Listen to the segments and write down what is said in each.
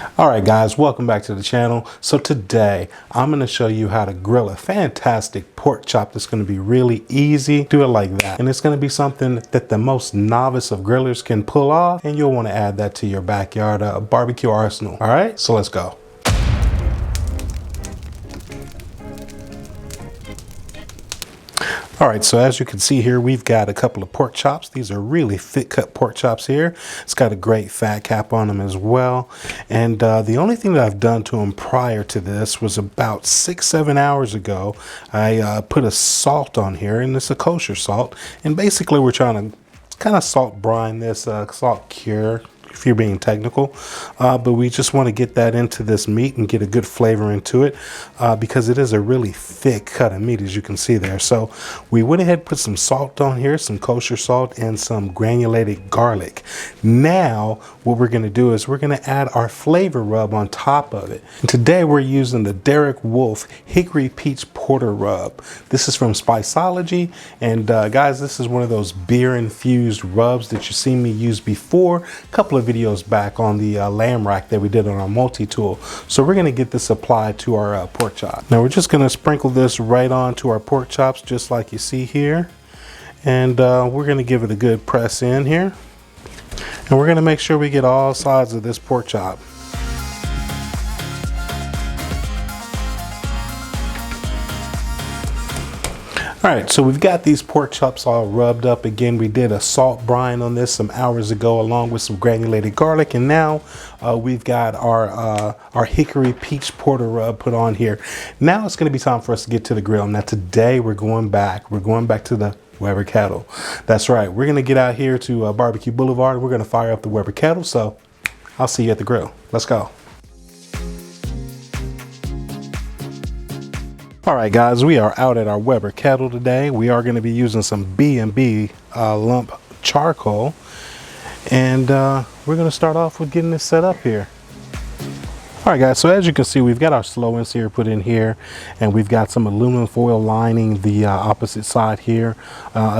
Alright guys, welcome back to the channel. So today I'm going to show you how to grill a fantastic pork chop that's going to be really easy. Do it like that. And it's going to be something that the most novice of grillers can pull off, and you'll want to add that to your backyard barbecue arsenal. Alright, so let's go. All right, so as you can see here, we've got a couple of pork chops. These are really thick cut pork chops here. It's got a great fat cap on them as well. And the only thing that I've done to them prior to this was about 6-7 hours ago. I put a salt on here, and it's a kosher salt. And basically we're trying to kind of salt brine this, salt cure, if you're being technical, but we just want to get that into this meat and get a good flavor into it, because it is a really thick cut of meat, as you can see there. So we went ahead and put some salt on here, some kosher salt and some granulated garlic. Now what we're going to do is we're going to add our flavor rub on top of it. And today we're using the Derek Wolf Hickory Peach Porter Rub. This is from Spiceology, and guys, this is one of those beer infused rubs that you've seen me use before a couple of videos back on the lamb rack that we did on our multi-tool. So we're going to get this applied to our pork chop. Now we're just going to sprinkle this right onto our pork chops, just like you see here, and we're going to give it a good press in here, and we're going to make sure we get all sides of this pork chop. All right, so we've got these pork chops all rubbed up. Again, we did a salt brine on this some hours ago, along with some granulated garlic, and now we've got our hickory peach porter rub put on here. Now it's going to be time for us to get to the grill. Now today we're going back to the Weber kettle. That's right, we're going to get out here to Barbecue Boulevard. We're going to fire up the Weber kettle. So I'll see you at the grill. Let's go. All right, guys, we are out at our Weber kettle today. We are going to be using some B&B lump charcoal, and we're going to start off with getting this set up here. All right, guys, so as you can see, we've got our slow and sear put in here, and we've got some aluminum foil lining the opposite side here.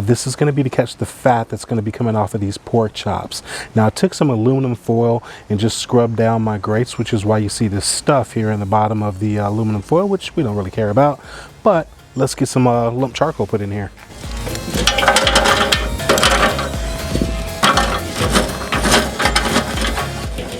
This is going to be to catch the fat that's going to be coming off of these pork chops. Now I took some aluminum foil and just scrubbed down my grates, which is why you see this stuff here in the bottom of the aluminum foil, which we don't really care about. But let's get some lump charcoal put in here.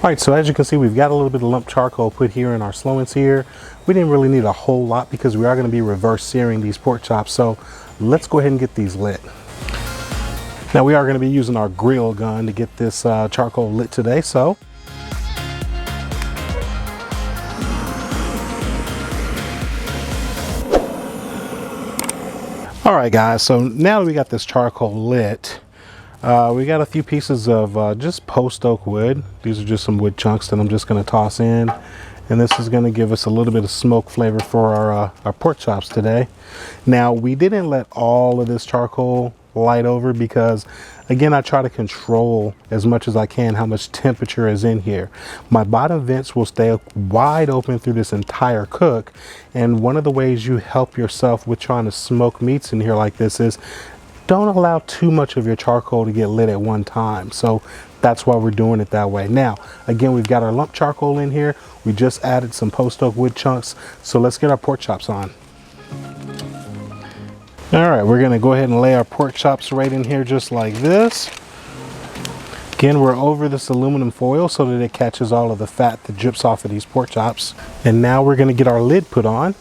All right, so as you can see, we've got a little bit of lump charcoal put here in our slow and sear. We didn't really need a whole lot because we are going to be reverse searing these pork chops. So let's go ahead and get these lit. Now we are going to be using our grill gun to get this charcoal lit today. So all right, guys, so now that we got this charcoal lit, we got a few pieces of just post oak wood. These are just some wood chunks that I'm just going to toss in, and this is going to give us a little bit of smoke flavor for our pork chops today. Now we didn't let all of this charcoal light over because, again, I try to control as much as I can how much temperature is in here. My bottom vents will stay wide open through this entire cook, and one of the ways you help yourself with trying to smoke meats in here like this is don't allow too much of your charcoal to get lit at one time. So that's why we're doing it that way. Now, again, we've got our lump charcoal in here. We just added some post oak wood chunks. So let's get our pork chops on. All right, we're gonna go ahead and lay our pork chops right in here just like this. Again, we're over this aluminum foil so that it catches all of the fat that drips off of these pork chops. And now we're gonna get our lid put on.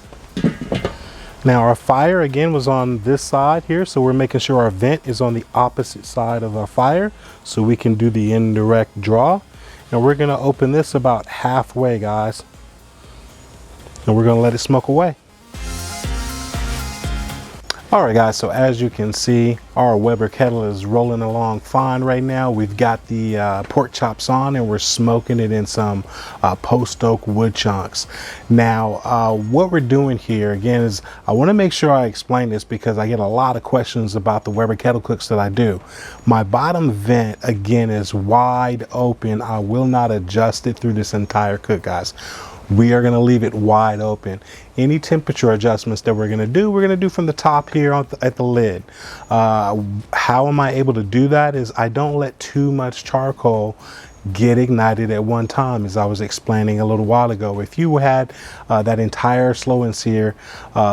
Now our fire again was on this side here, so we're making sure our vent is on the opposite side of our fire so we can do the indirect draw. And we're going to open this about halfway, guys, and we're going to let it smoke away. All right, guys, so as you can see, our Weber kettle is rolling along fine right now. We've got the pork chops on, and we're smoking it in some post oak wood chunks. Now, what we're doing here, again, is I want to make sure I explain this because I get a lot of questions about the Weber kettle cooks that I do. My bottom vent, again, is wide open. I will not adjust it through this entire cook, guys. We are going to leave it wide open. Any temperature adjustments that we're going to do from the top here at the lid. How am I able to do that is I don't let too much charcoal get ignited at one time, as I was explaining a little while ago. If you had that entire slow and sear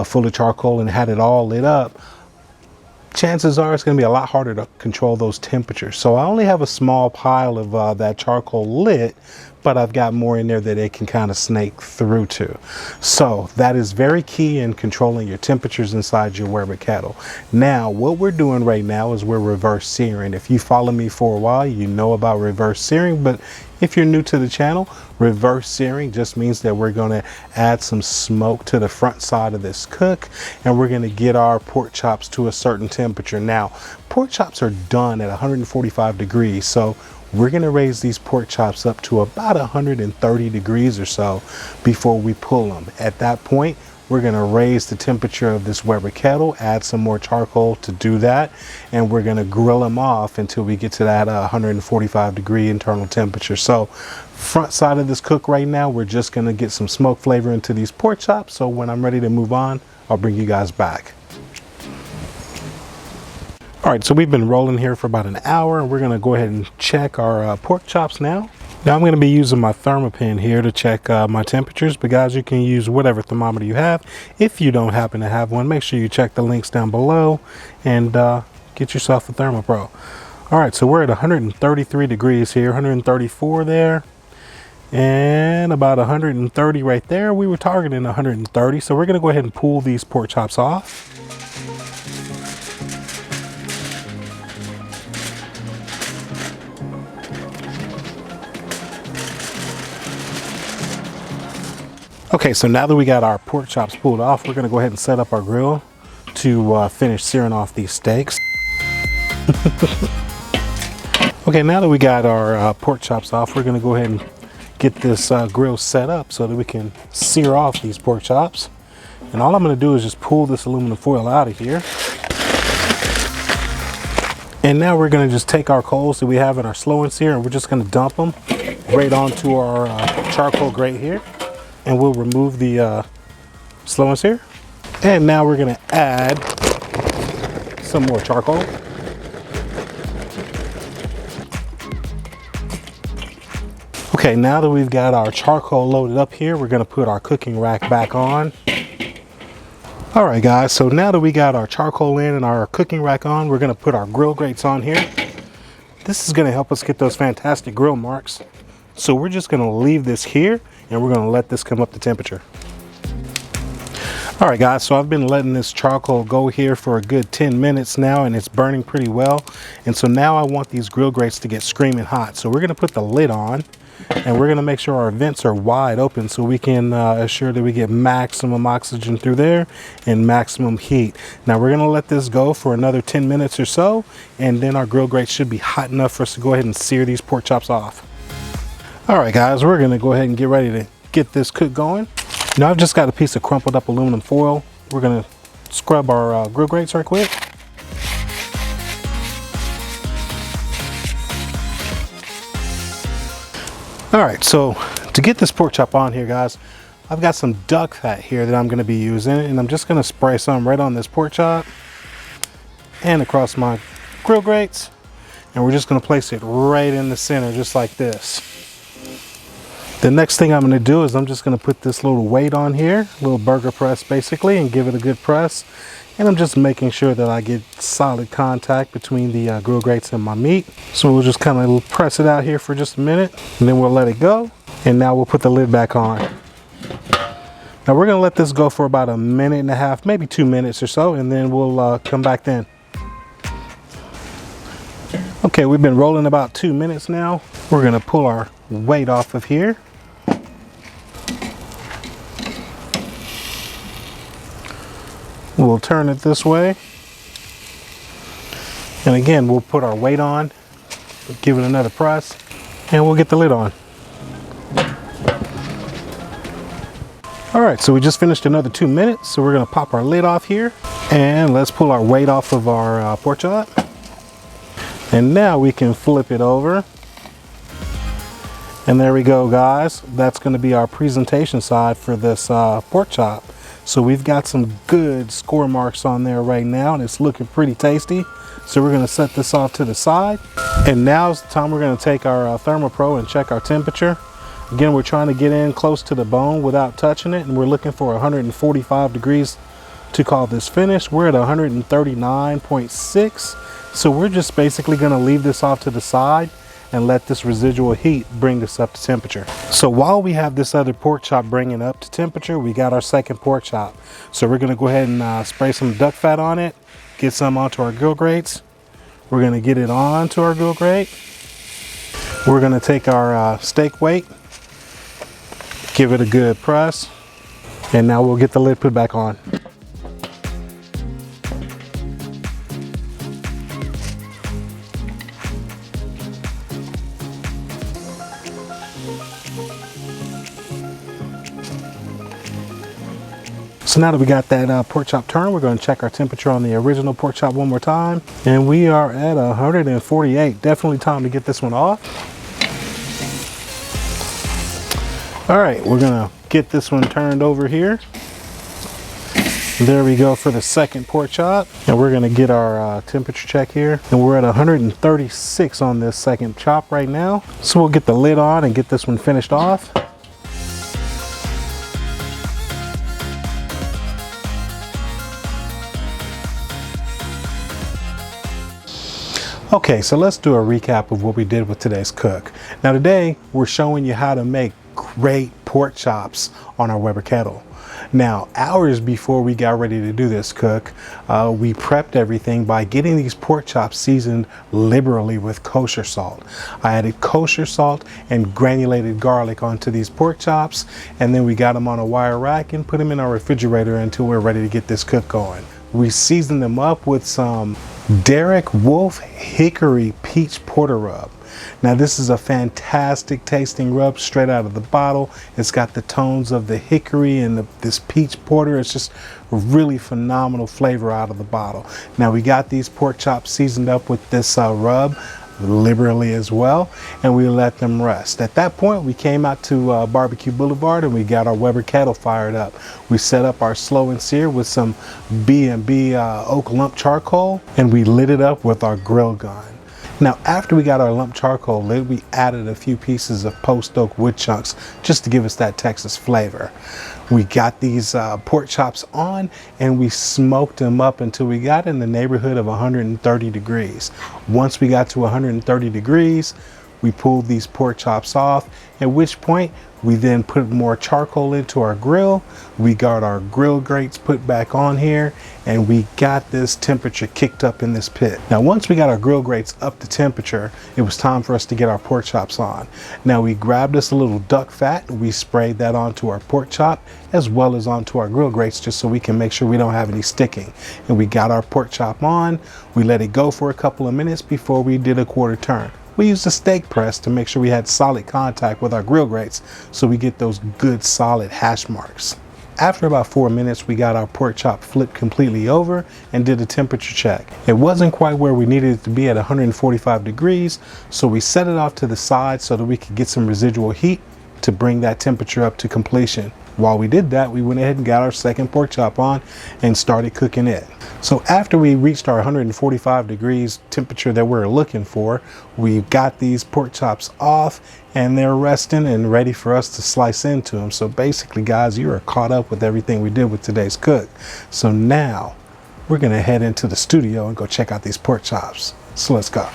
full of charcoal and had it all lit up, chances are it's going to be a lot harder to control those temperatures. So I only have a small pile of that charcoal lit, but I've got more in there that it can kind of snake through to. So that is very key in controlling your temperatures inside your Weber kettle. Now, what we're doing right now is we're reverse searing. If you follow me for a while, you know about reverse searing, but if you're new to the channel, reverse searing just means that we're going to add some smoke to the front side of this cook, and we're going to get our pork chops to a certain temperature. Now, pork chops are done at 145 degrees, so we're going to raise these pork chops up to about 130 degrees or so before we pull them. At that point, we're going to raise the temperature of this Weber kettle, add some more charcoal to do that, and we're going to grill them off until we get to that 145 degree internal temperature. So front side of this cook right now, we're just going to get some smoke flavor into these pork chops. So when I'm ready to move on, I'll bring you guys back. All right, so we've been rolling here for about an hour, and we're going to go ahead and check our pork chops now. Now I'm going to be using my thermopen here to check my temperatures, but guys, you can use whatever thermometer you have. If you don't happen to have one, make sure you check the links down below and get yourself a ThermoPro. All right, so we're at 133 degrees here, 134 there, and about 130 right there. We were targeting 130, so we're going to go ahead and pull these pork chops off. Okay, so now that we got our pork chops pulled off, we're going to go ahead and set up our grill to finish searing off these steaks. Okay, now that we got our pork chops off, we're going to go ahead and get this grill set up so that we can sear off these pork chops. And all I'm going to do is just pull this aluminum foil out of here. And now we're going to just take our coals that we have in our slow and sear, and we're just going to dump them right onto our charcoal grate here. And we'll remove the slow and sear. And now we're going to add some more charcoal. Okay, now that we've got our charcoal loaded up here, we're going to put our cooking rack back on. All right, guys, so now that we got our charcoal in and our cooking rack on, we're going to put our grill grates on here. This is going to help us get those fantastic grill marks. So we're just going to leave this here, and we're going to let this come up to temperature. All right, guys, so I've been letting this charcoal go here for a good 10 minutes now, and it's burning pretty well. And so now I want these grill grates to get screaming hot. So we're going to put the lid on, and we're going to make sure our vents are wide open so we can assure that we get maximum oxygen through there and maximum heat. Now we're going to let this go for another 10 minutes or so, and then our grill grates should be hot enough for us to go ahead and sear these pork chops off. All right, guys, we're going to go ahead and get ready to get this cook going. Now I've just got a piece of crumpled up aluminum foil. We're going to scrub our grill grates right quick. All right, so to get this pork chop on here, guys, I've got some duck fat here that I'm going to be using, and I'm just going to spray some right on this pork chop and across my grill grates, and we're just going to place it right in the center just like this. The next thing I'm going to do is I'm just going to put this little weight on here, a little burger press basically, and give it a good press. And I'm just making sure that I get solid contact between the grill grates and my meat. So we'll just kind of press it out here for just a minute, and then we'll let it go. And now we'll put the lid back on. Now we're going to let this go for about a minute and a half, maybe 2 minutes or so, and then we'll come back then. Okay, we've been rolling about 2 minutes now. We're going to pull our weight off of here. We'll turn it this way. And again, we'll put our weight on, give it another press, and we'll get the lid on. All right, so we just finished another 2 minutes. So we're gonna pop our lid off here, and let's pull our weight off of our pork chop. And now we can flip it over. And there we go, guys. That's gonna be our presentation side for this pork chop. So we've got some good score marks on there right now, and it's looking pretty tasty. So we're gonna set this off to the side. And now's the time we're gonna take our ThermoPro and check our temperature. Again, we're trying to get in close to the bone without touching it, and we're looking for 145 degrees to call this finished. We're at 139.6. So we're just basically gonna leave this off to the side and let this residual heat bring this up to temperature. So while we have this other pork chop bringing up to temperature, we got our second pork chop. So we're gonna go ahead and spray some duck fat on it, get some onto our grill grates. We're gonna get it onto our grill grate. We're gonna take our steak weight, give it a good press, and now we'll get the lid put back on. So now that we got that pork chop turned, we're going to check our temperature on the original pork chop one more time. And we are at 148. Definitely time to get this one off. All right, we're going to get this one turned over here. There we go for the second pork chop. And we're going to get our temperature check here. And we're at 136 on this second chop right now. So we'll get the lid on and get this one finished off. Okay, so let's do a recap of what we did with today's cook. Now today, we're showing you how to make great pork chops on our Weber kettle. Now, hours before we got ready to do this cook, we prepped everything by getting these pork chops seasoned liberally with kosher salt. I added kosher salt and granulated garlic onto these pork chops, and then we got them on a wire rack and put them in our refrigerator until we're ready to get this cook going. We seasoned them up with some Derek Wolf Hickory Peach Porter Rub. Now this is a fantastic tasting rub straight out of the bottle. It's got the tones of the hickory and this peach porter. It's just a really phenomenal flavor out of the bottle. Now we got these pork chops seasoned up with this rub liberally as well, and we let them rest. At that point, we came out to Barbecue Boulevard and we got our Weber kettle fired up. We set up our slow and sear with some B&B oak lump charcoal, and we lit it up with our grill gun. Now, after we got our lump charcoal lit, we added a few pieces of post oak wood chunks just to give us that Texas flavor. We got these pork chops on and we smoked them up until we got in the neighborhood of 130 degrees. Once we got to 130 degrees, we pulled these pork chops off, at which point we then put more charcoal into our grill. We got our grill grates put back on here, and we got this temperature kicked up in this pit. Now, once we got our grill grates up to temperature, it was time for us to get our pork chops on. Now, we grabbed us a little duck fat, we sprayed that onto our pork chop as well as onto our grill grates just so we can make sure we don't have any sticking. And we got our pork chop on, we let it go for a couple of minutes before we did a quarter turn. We used a steak press to make sure we had solid contact with our grill grates so we get those good solid hash marks. After about 4 minutes, we got our pork chop flipped completely over and did a temperature check. It wasn't quite where we needed it to be at 145 degrees, so we set it off to the side so that we could get some residual heat to bring that temperature up to completion. While we did that, we went ahead and got our second pork chop on and started cooking it. So after we reached our 145 degrees temperature that we're looking for, we got these pork chops off and they're resting and ready for us to slice into them. So basically, guys, you are caught up with everything we did with today's cook. So now we're gonna head into the studio and go check out these pork chops. So let's go.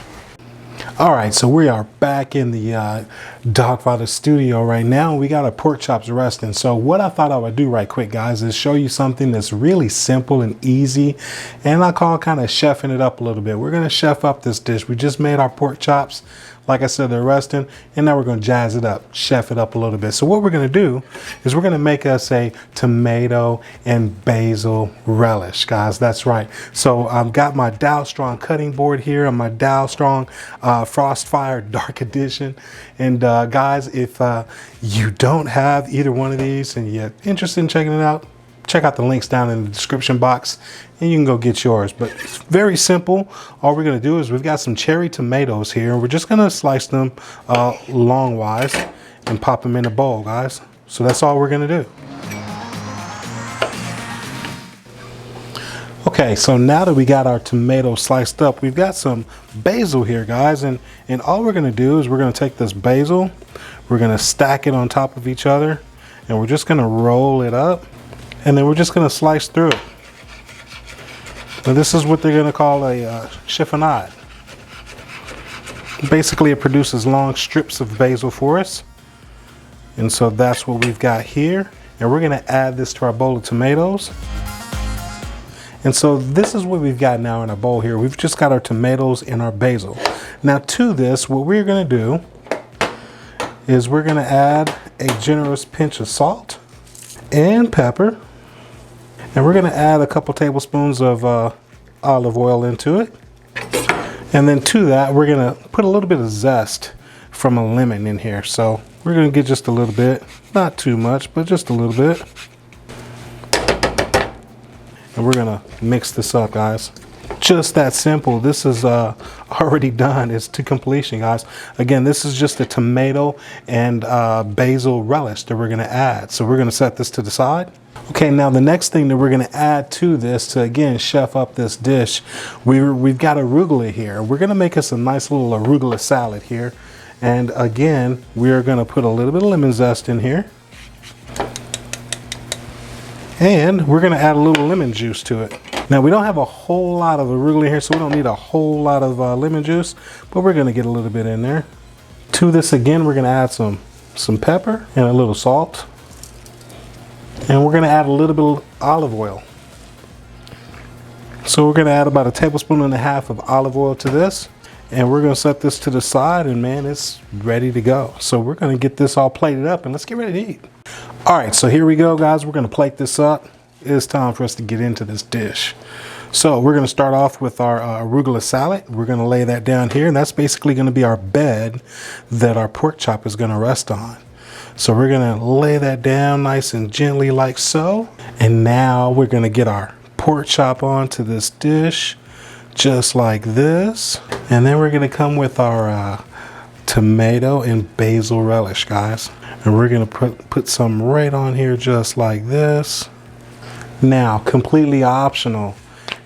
All right, so we are back in the Dawgfatha studio right now. We got our pork chops resting. So what I thought I would do right quick, guys, is show you something that's really simple and easy, and I call kind of chefing it up a little bit. We're gonna chef up this dish. We just made our pork chops. Like I said, they're resting, and now we're gonna jazz it up, chef it up a little bit. So what we're gonna do is we're gonna make us a tomato and basil relish, guys. That's right. So I've got my Dow Strong cutting board here on my Dow Strong Frostfire Dark Edition. And guys, if you don't have either one of these and you're interested in checking it out, check out the links down in the description box and you can go get yours. But it's very simple. All we're gonna do is we've got some cherry tomatoes here, and we're just gonna slice them longwise and pop them in a bowl, guys. So that's all we're gonna do. Okay, Okay, so now that we got our tomato sliced up, we've got some basil here, guys, and all we're gonna do is we're gonna take this basil, we're gonna stack it on top of each other, and we're just gonna roll it up, and then we're just gonna slice through it. Now this is what they're gonna call a chiffonade. Basically, it produces long strips of basil for us, and so that's what we've got here. And we're gonna add this to our bowl of tomatoes. And so this is what we've got now in our bowl here. We've just got our tomatoes and our basil. Now to this, what we're gonna do is we're gonna add a generous pinch of salt and pepper. And we're gonna add a couple tablespoons of olive oil into it. And then to that, we're gonna put a little bit of zest from a lemon in here. So we're gonna get just a little bit, not too much, but just a little bit. And we're gonna mix this up, guys. Just that simple. This is already done. It's to completion, guys. Again, this is just a tomato and basil relish that we're gonna add. So we're gonna set this to the side. Okay, now the next thing that we're gonna add to this to, again, chef up this dish, we've got arugula here. We're gonna make us a nice little arugula salad here. And again, we're gonna put a little bit of lemon zest in here. And we're gonna add a little lemon juice to it. Now we don't have a whole lot of arugula here, so we don't need a whole lot of lemon juice, but we're gonna get a little bit in there. To this, again, we're gonna add some pepper and a little salt. And we're gonna add a little bit of olive oil. So we're gonna add about 1.5 tablespoons of olive oil to this. And we're gonna set this to the side, and man, it's ready to go. So we're gonna get this all plated up and let's get ready to eat. All right, so here we go, guys. We're gonna plate this up. It's time for us to get into this dish. So we're gonna start off with our arugula salad. We're gonna lay that down here, and that's basically gonna be our bed that our pork chop is gonna rest on. So we're gonna lay that down nice and gently like so. And now we're gonna get our pork chop onto this dish, just like this. And then we're gonna come with our tomato and basil relish, guys. And we're gonna put some right on here just like this. Now, completely optional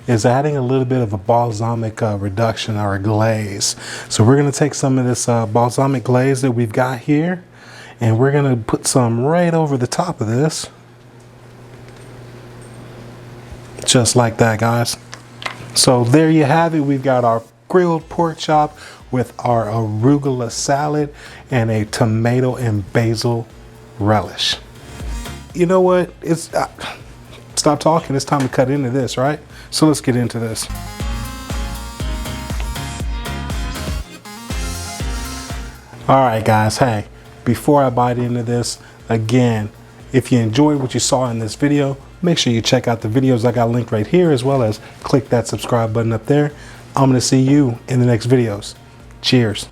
is adding a little bit of a balsamic reduction or a glaze. So we're gonna take some of this balsamic glaze that we've got here, and we're gonna put some right over the top of this. Just like that, guys. So there you have it. We've got our grilled pork chop with our arugula salad and a tomato and basil relish. You know what? It's stop talking. It's time to cut into this, right? So let's get into this. All right, guys. Hey, before I bite into this, again, if you enjoyed what you saw in this video, make sure you check out the videos I got linked right here, as well as click that subscribe button up there. I'm going to see you in the next videos. Cheers.